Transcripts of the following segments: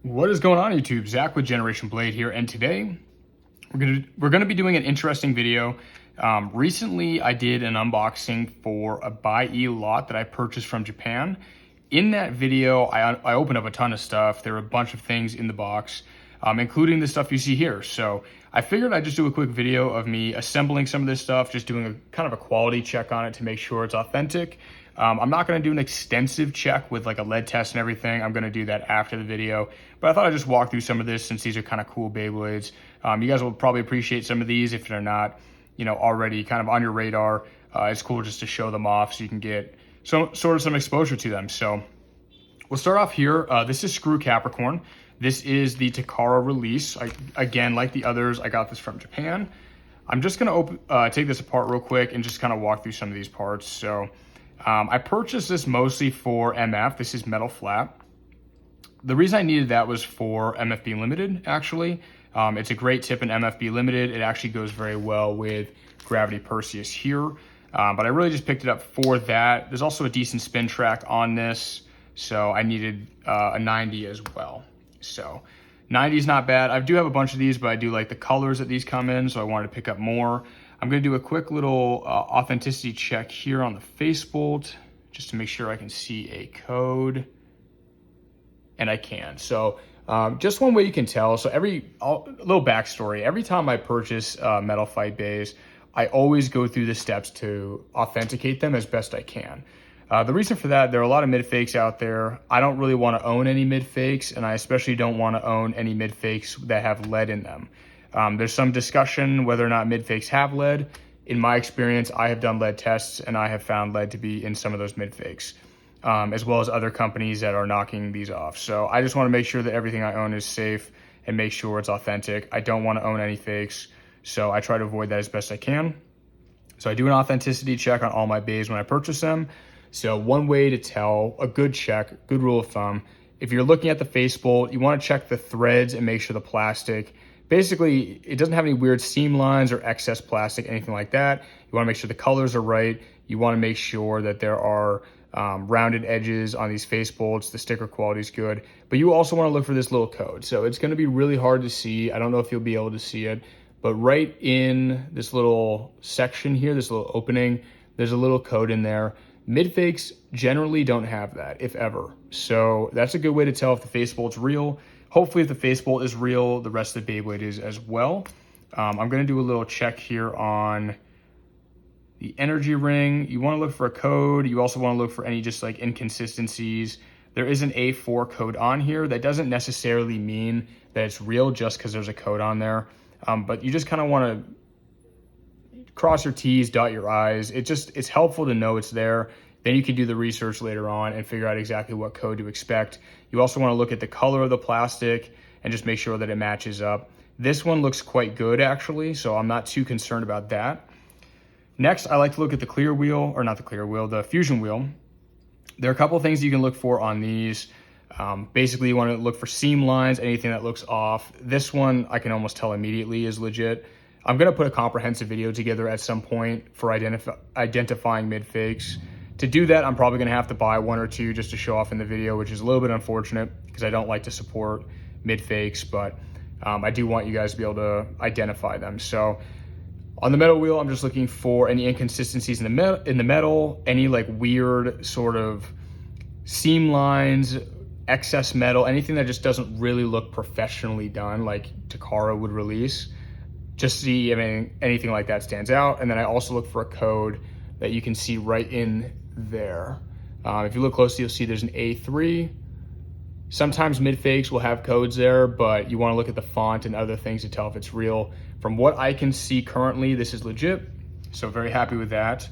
What is going on, YouTube? Zach with Generation Blade here, and today we're gonna be doing an interesting video. Recently, I did an unboxing for a BEYBLADE lot that I purchased from Japan. In that video, I opened up a ton of stuff. There were a bunch of things in the box, including the stuff you see here. So I figured I'd just do a quick video of me assembling some of this stuff, just doing a kind of a quality check on it to make sure it's authentic. I'm not gonna do an extensive check with like a lead test and everything. I'm gonna do that after the video, but I thought I'd just walk through some of this since these are kind of cool Beyblades. You guys will probably appreciate some of these if they're not, already kind of on your radar. It's cool just to show them off so you can get some exposure to them. So we'll start off here. This is Screw Capricorn. This is the Takara release. Again, like the others, I got this from Japan. I'm just gonna take this apart real quick and just kind of walk through some of these parts. So I purchased this mostly for MF. This is metal flat. The reason I needed that was for MFB Limited, actually. It's a great tip in MFB Limited. It actually goes very well with Gravity Perseus here. But I really just picked it up for that. There's also a decent spin track on this, so I needed a 90 as well. So 90 is not bad. I do have a bunch of these, but I do like the colors that these come in, so I wanted to pick up more. I'm gonna do a quick little authenticity check here on the facebolt, just to make sure I can see a code, and I can. So just one way you can tell, so a little backstory, every time I purchase Metal Fight bays, I always go through the steps to authenticate them as best I can. The reason for that, there are a lot of mid fakes out there. I don't really want to own any mid fakes, and I especially don't want to own any mid fakes that have lead in them. There's some discussion whether or not mid fakes have lead. In my experience, I have done lead tests and I have found lead to be in some of those mid fakes, as well as other companies that are knocking these off. So I just want to make sure that everything I own is safe and make sure it's authentic. I don't want to own any fakes, so I try to avoid that as best I can. So I do an authenticity check on all my bays when I purchase them. So one way to tell, a good check, good rule of thumb, if you're looking at the facebolt, you want to check the threads and make sure the plastic, basically it doesn't have any weird seam lines or excess plastic, anything like that. You want to make sure the colors are right. You want to make sure that there are rounded edges on these facebolts. The sticker quality is good, but you also want to look for this little code. So it's going to be really hard to see. I don't know if you'll be able to see it, but right in this little section here, this little opening, there's a little code in there. Mid fakes generally don't have that, if ever. So that's a good way to tell if the facebolt's real. Hopefully if the facebolt is real, the rest of the Beyblade is as well. I'm gonna do a little check here on the energy ring. You wanna look for a code. You also wanna look for any just like inconsistencies. There is an A4 code on here. That doesn't necessarily mean that it's real just because there's a code on there. But you just kind of wanna cross your T's, dot your I's. It's helpful to know it's there. Then you can do the research later on and figure out exactly what code to expect. You also want to look at the color of the plastic and just make sure that it matches up. This one looks quite good actually, so I'm not too concerned about that. Next, I like to look at the clear wheel, or not the clear wheel, the fusion wheel. There are a couple of things you can look for on these. Basically, you want to look for seam lines, anything that looks off. This one, I can almost tell immediately is legit. I'm gonna put a comprehensive video together at some point for identifying mid fakes. To do that, I'm probably gonna have to buy one or two just to show off in the video, which is a little bit unfortunate because I don't like to support mid fakes, but I do want you guys to be able to identify them. So on the metal wheel, I'm just looking for any inconsistencies in the metal, any like weird sort of seam lines, excess metal, anything that just doesn't really look professionally done like Takara would release. Just see if anything like that stands out. And then I also look for a code that you can see right in there. If you look closely, you'll see there's an A3. Sometimes mid fakes will have codes there, but you want to look at the font and other things to tell if it's real. From what I can see currently, this is legit. So very happy with that.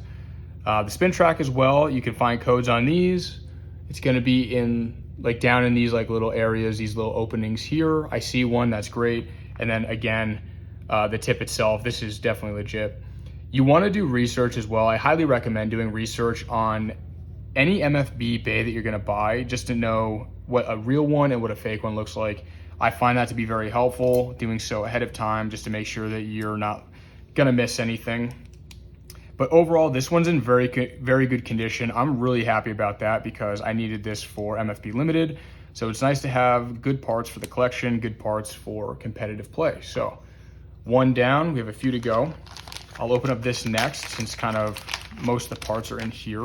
The spin track as well, you can find codes on these. It's gonna be in like down in these like little areas, these little openings here. I see one, that's great. And then again, the tip itself, this is definitely legit. You want to do research as well. I highly recommend doing research on any MFB bay that you're going to buy just to know what a real one and what a fake one looks like. I find that to be very helpful, doing so ahead of time just to make sure that you're not going to miss anything. But overall, this one's in very good condition. I'm really happy about that because I needed this for MFB Limited. So it's nice to have good parts for the collection, good parts for competitive play. So one down, we have a few to go. I'll open up this next since kind of most of the parts are in here.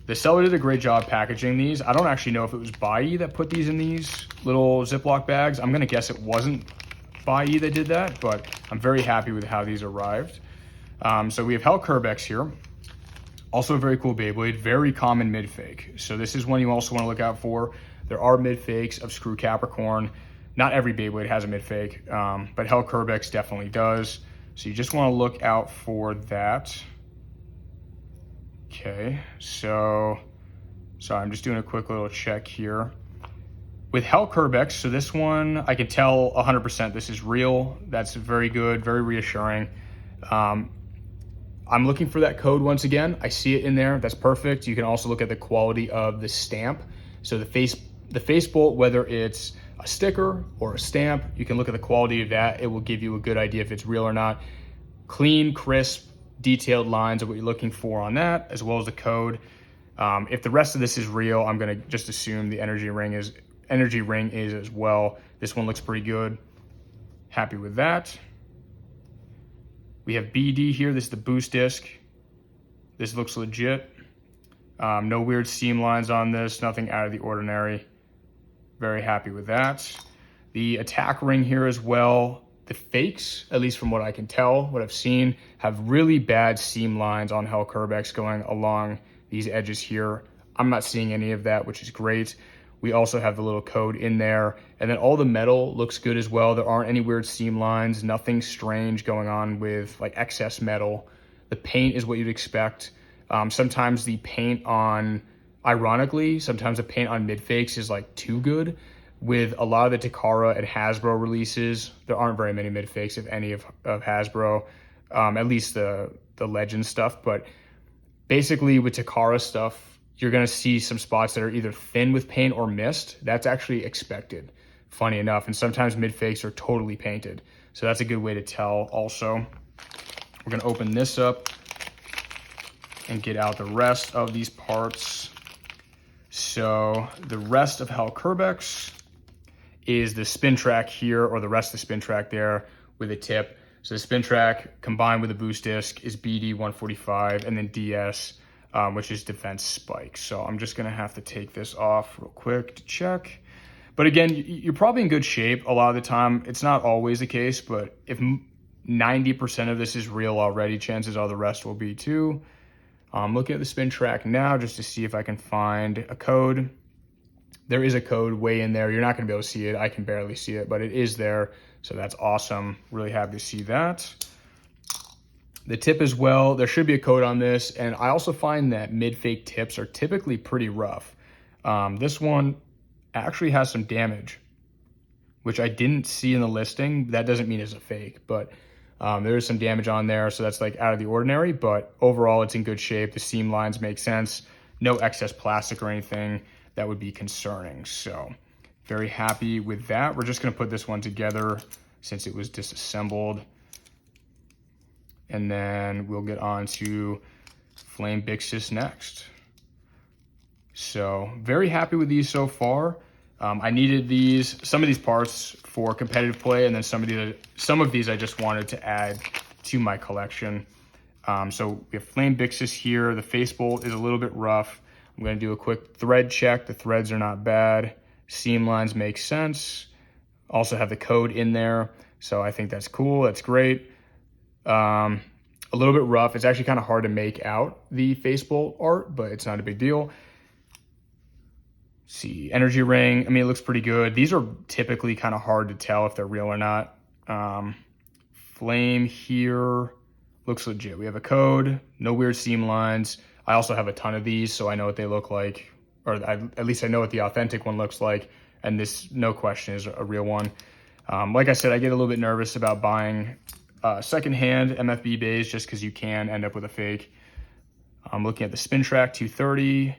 The seller did a great job packaging these. I don't actually know if it was BEYBLADE that put these in these little Ziploc bags. I'm gonna guess it wasn't BEYBLADE that did that, but I'm very happy with how these arrived. So we have Hell Kerbex here. Also a very cool Beyblade, very common mid-fake. So this is one you also wanna look out for. There are mid-fakes of Screw Capricorn. Not every Beyblade has a mid-fake, but Hell Kerbex definitely does. So you just wanna look out for that. Okay, so, sorry, I'm just doing a quick little check here. With Hell Kerbex, so this one, I can tell 100% this is real. That's very good, very reassuring. I'm looking for that code once again. I see it in there, that's perfect. You can also look at the quality of the stamp. So the face bolt, whether it's a sticker or a stamp, you can look at the quality of that. It will give you a good idea if it's real or not. Clean, crisp, detailed lines of what you're looking for on that, as well as the code. If the rest of this is real, I'm gonna just assume the energy ring is as well. This one looks pretty good. Happy with that. We have BD here. This is the boost disc. This looks legit. No weird seam lines on this, nothing out of the ordinary. Very happy with that. The attack ring here as well. The fakes, at least from what I can tell, what I've seen, have really bad seam lines on Hell Kerbex going along these edges here. I'm not seeing any of that, which is great. We also have the little code in there. And then all the metal looks good as well. There aren't any weird seam lines, nothing strange going on with like excess metal. The paint is what you'd expect. Sometimes the paint on, ironically, sometimes the paint on mid-fakes is like too good. With a lot of the Takara and Hasbro releases, there aren't very many mid-fakes, if any, of Hasbro, at least the Legend stuff. But basically with Takara stuff, you're gonna see some spots that are either thin with paint or mist. That's actually expected, funny enough. And sometimes mid-fakes are totally painted. So that's a good way to tell also. We're gonna open this up and get out the rest of these parts. So the rest of Hell Kerbex is the spin track here, or the rest of the spin track there with a tip. So the spin track combined with the boost disc is BD 145, and then DS, which is defense spike. So I'm just gonna have to take this off real quick to check. But again, you're probably in good shape a lot of the time. It's not always the case, but if 90% of this is real already, chances are the rest will be too. I'm looking at the spin track now just to see if I can find a code. There is a code way in there. You're not gonna be able to see it. I can barely see it, but it is there. So that's awesome. Really happy to see that. The tip as well, there should be a code on this. And I also find that mid-fake tips are typically pretty rough. This one actually has some damage, which I didn't see in the listing. That doesn't mean it's a fake, but there is some damage on there. So that's like out of the ordinary, but overall it's in good shape. The seam lines make sense. No excess plastic or anything that would be concerning. So very happy with that. We're just gonna put this one together since it was disassembled. And then we'll get on to Flame Bixus next. So very happy with these so far. I needed some of these parts for competitive play, and then some of these I just wanted to add to my collection. So we have Flame Bixus here. The face bolt is a little bit rough. I'm gonna do a quick thread check. The threads are not bad. Seam lines make sense. Also have the code in there. So I think that's cool, that's great. A little bit rough. It's actually kind of hard to make out the face bolt art, but it's not a big deal. See, energy ring, I mean, it looks pretty good. These are typically kind of hard to tell if they're real or not. Flame here looks legit. We have a code, no weird seam lines. I also have a ton of these, so I know what they look like, or at least I know what the authentic one looks like, and this, no question, is a real one. Like I said, I get a little bit nervous about buying secondhand MFB bays just because you can end up with a fake. I'm looking at the spin track 230. To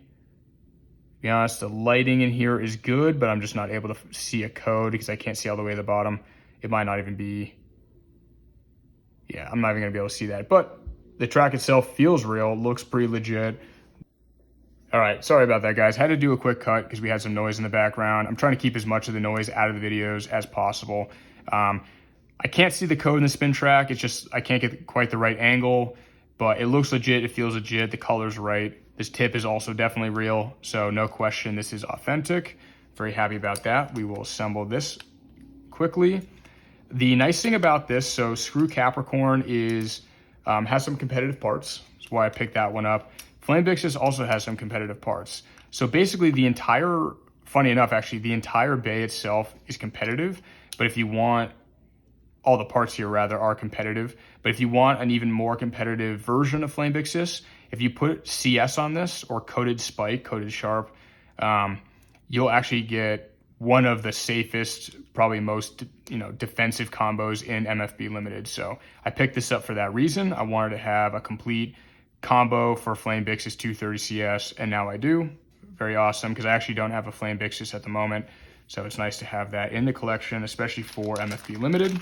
be honest, the lighting in here is good, but I'm just not able to see a code because I can't see all the way to the bottom. It might not even be, yeah, I'm not even gonna be able to see that. But the track itself feels real, looks pretty legit. All right, sorry about that, guys. Had to do a quick cut because we had some noise in the background. I'm trying to keep as much of the noise out of the videos as possible. I can't see the code in the spin track. It's just, I can't get quite the right angle, but it looks legit. It feels legit. The color's right. This tip is also definitely real. So no question, this is authentic. Very happy about that. We will assemble this quickly. The nice thing about this, so Screw Capricorn is, has some competitive parts. That's why I picked that one up. Flame BXDE also has some competitive parts. So basically the entire, funny enough, actually, the entire bay itself is competitive, but if you want, all the parts here rather are competitive, but if you want an even more competitive version of Flame BXDE, if you put CS on this or coated spike, coated sharp, you'll actually get one of the safest, probably most, defensive combos in MFB Limited. So I picked this up for that reason. I wanted to have a complete combo for Flame BXDE 230 CS, and now I do. Very awesome, because I actually don't have a Flame BXDE at the moment, so it's nice to have that in the collection, especially for MFB Limited.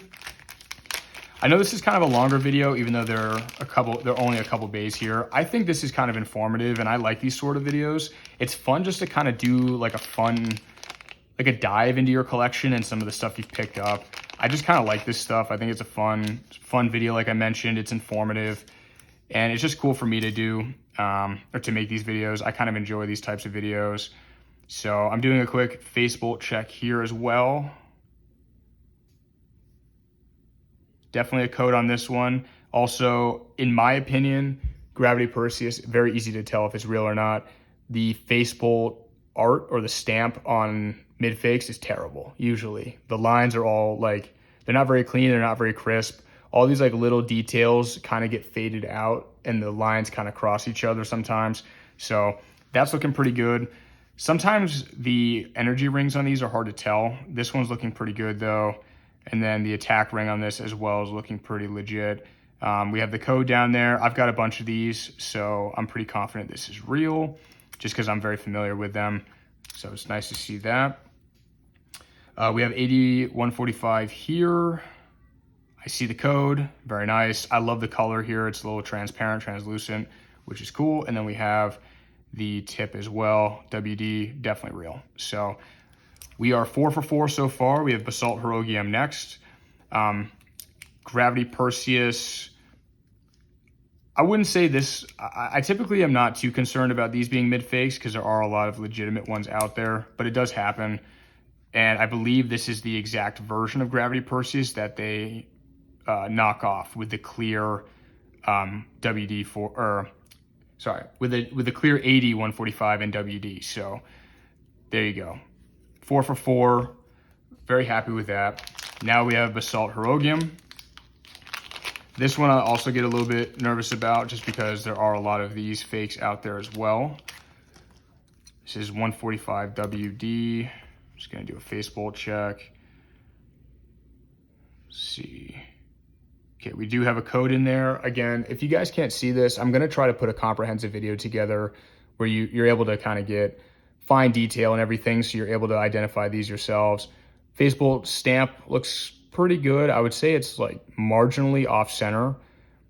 I know this is kind of a longer video, even though there are only a couple bays here. I think this is kind of informative, and I like these sort of videos. It's fun just to kind of do like a dive into your collection and some of the stuff you've picked up. I just kind of like this stuff. I think it's a fun video, like I mentioned. It's informative, and it's just cool for me to do, or to make these videos. I kind of enjoy these types of videos. So I'm doing a quick face bolt check here as well. Definitely a code on this one. Also, in my opinion, Gravity Perseus, very easy to tell if it's real or not. The face bolt art or the stamp on mid fakes is terrible, usually. The lines are all like, they're not very clean, they're not very crisp. All these like little details kind of get faded out and the lines kind of cross each other sometimes. So that's looking pretty good. Sometimes the energy rings on these are hard to tell. This one's looking pretty good though. And then the attack ring on this as well is looking pretty legit. We have the code down there. I've got a bunch of these, so I'm pretty confident this is real just because I'm very familiar with them. So it's nice to see that. We have 8145 here. I see the code, very nice. I love the color here. It's a little transparent, translucent, which is cool. And then we have the tip as well. WD, definitely real. So we are 4 for 4 so far. We have Basalt Herogium next. Gravity Perseus. I wouldn't say this, I typically am not too concerned about these being mid fakes because there are a lot of legitimate ones out there, but it does happen. And I believe this is the exact version of Gravity Perseus that they knock off with the clear WD with the clear 80-145 and WD. So there you go. 4 for 4. Very happy with that. Now we have Basalt Herogium. This one I also get a little bit nervous about just because there are a lot of these fakes out there as well. This is 145 WD. Just gonna do a face bolt check. Let's see. Okay, we do have a code in there. Again, if you guys can't see this, I'm gonna try to put a comprehensive video together where you're able to kind of get fine detail and everything, so you're able to identify these yourselves. Face bolt stamp looks pretty good. I would say it's like marginally off center,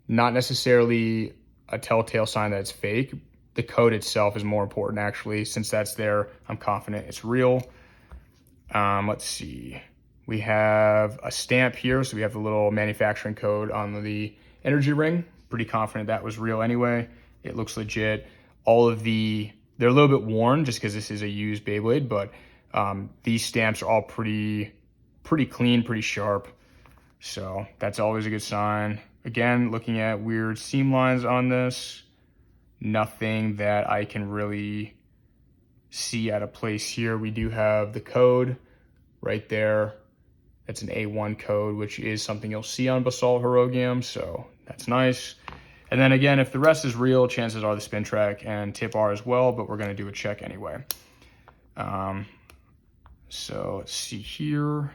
not necessarily a telltale sign that it's fake. The code itself is more important actually. Since that's there, I'm confident it's real. Let's see. We have a stamp here, so we have the little manufacturing code on the energy ring. Pretty confident that was real anyway. It looks legit. They're a little bit worn just because this is a used Beyblade, but these stamps are all pretty clean, pretty sharp. So that's always a good sign. Again, looking at weird seam lines on this, nothing that I can really see out of place here. We do have the code right there. That's an A1 code, which is something you'll see on Basalt Herogium, so that's nice. And then again, if the rest is real, chances are the spin track and tip are as well, but we're gonna do a check anyway. So let's see here.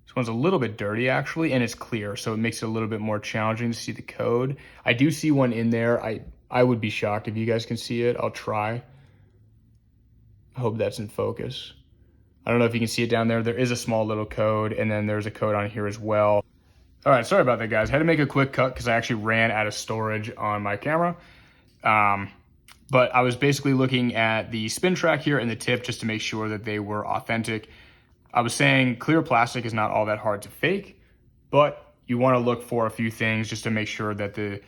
This one's a little bit dirty actually, and it's clear, so it makes it a little bit more challenging to see the code. I do see one in there. I would be shocked if you guys can see it. I'll try. I hope that's in focus. I don't know if you can see it down there. There is a small little code, and then there's a code on here as well. All right, sorry about that, guys. I had to make a quick cut because I actually ran out of storage on my camera. But I was basically looking at the spin track here and the tip just to make sure that they were authentic. I was saying clear plastic is not all that hard to fake, but you want to look for a few things just to make sure that the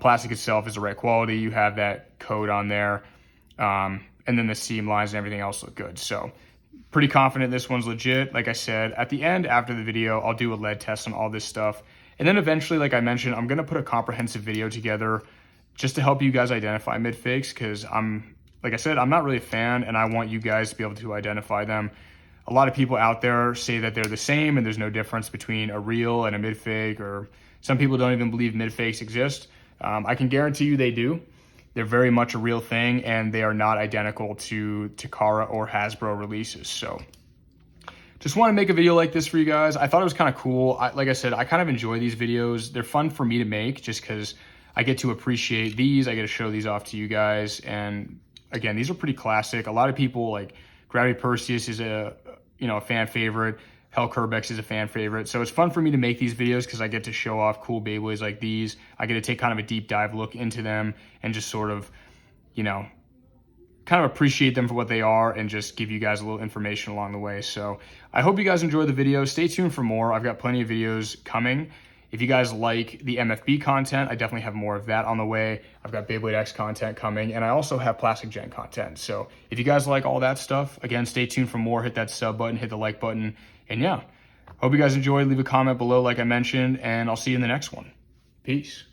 plastic itself is the right quality. You have that coat on there, and then the seam lines and everything else look good. So pretty confident this one's legit. Like I said, at the end, after the video, I'll do a lead test on all this stuff. And then eventually, like I mentioned, I'm going to put a comprehensive video together just to help you guys identify mid fakes, because like I said, I'm not really a fan, and I want you guys to be able to identify them. A lot of people out there say that they're the same and there's no difference between a real and a mid fake, or some people don't even believe mid fakes exist. I can guarantee you they do. They're very much a real thing, and they are not identical to Takara or Hasbro releases. So just want to make a video like this for you guys. I thought it was kind of cool. Like I said, I kind of enjoy these videos. They're fun for me to make just because I get to appreciate these. I get to show these off to you guys. And again, these are pretty classic. A lot of people, like Gravity Perseus is a fan favorite. Hell Kerbex is a fan favorite. So it's fun for me to make these videos because I get to show off cool Beyblades like these. I get to take kind of a deep dive look into them and just sort of, kind of appreciate them for what they are and just give you guys a little information along the way. So I hope you guys enjoy the video. Stay tuned for more. I've got plenty of videos coming. If you guys like the MFB content, I definitely have more of that on the way. I've got Beyblade X content coming, and I also have Plastic Gen content. So if you guys like all that stuff, again, stay tuned for more. Hit that sub button, hit the like button, and yeah, hope you guys enjoyed. Leave a comment below like I mentioned, and I'll see you in the next one. Peace.